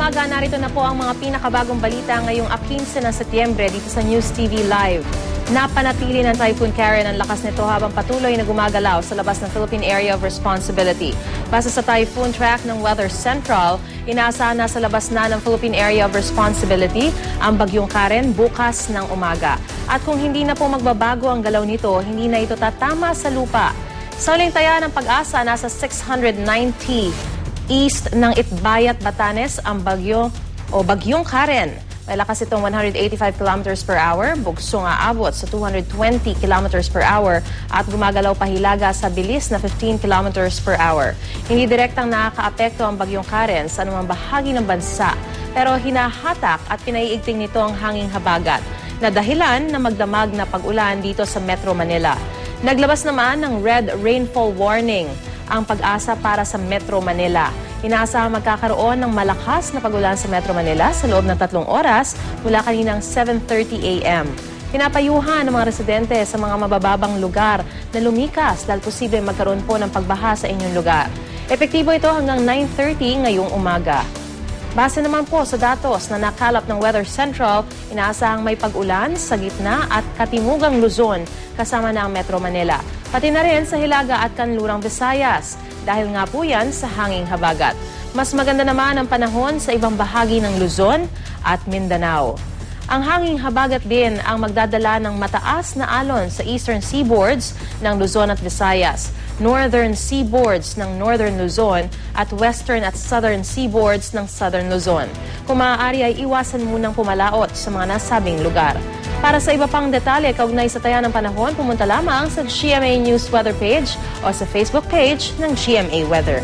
umaga, narito na po ang mga pinakabagong balita ngayong 15 ng Setyembre dito sa News TV Live. Napanatili ng Typhoon Karen ang lakas nito habang patuloy na gumagalaw sa labas ng Philippine Area of Responsibility. Base sa typhoon track ng Weather Central, inaasahan na sa labas na ng Philippine Area of Responsibility ang bagyong Karen bukas ng umaga. At kung hindi na po magbabago ang galaw nito, hindi na ito tatama sa lupa. Sa uling taya ng Pag-asa, nasa 690 east ng Itbayat, Batanes ang bagyong Karen. May lakas itong 185 kilometers per hour, bugsong aabot sa 220 kilometers per hour at gumagalaw pahilaga sa bilis na 15 kilometers per hour. Hindi direktang nakakaapekto ang bagyong Karen sa anumang bahagi ng bansa, pero hinahatak at pinaiigting nito ang hanging habagat na dahilan na magdamag na pag-ulan dito sa Metro Manila. Naglabas naman ng red rainfall warning ang Pag-asa para sa Metro Manila. Inaasahang magkakaroon ng malakas na pag-ulan sa Metro Manila sa loob ng 3 oras mula kaninang 7:30 a.m. Pinapayuhan ng mga residente sa mga mabababang lugar na lumikas dahil posible magkaroon po ng pagbaha sa inyong lugar. Epektibo ito hanggang 9:30 ngayong umaga. Base naman po sa datos na nakalap ng Weather Central, inaasahang may pag-ulan sa gitna at katimugang Luzon kasama na ang Metro Manila. Pati na rin sa Hilaga at Kanlurang Visayas dahil nga po yan sa hanging habagat. Mas maganda naman ang panahon sa ibang bahagi ng Luzon at Mindanao. Ang hanging habagat din ang magdadala ng mataas na alon sa eastern seaboards ng Luzon at Visayas, northern seaboards ng northern Luzon at western at southern seaboards ng southern Luzon. Kung maaari ay iwasan munang pumalaot sa mga nasabing lugar. Para sa iba pang detalye kaugnay sa taya ng panahon, pumunta lamang sa GMA News Weather page o sa Facebook page ng GMA Weather.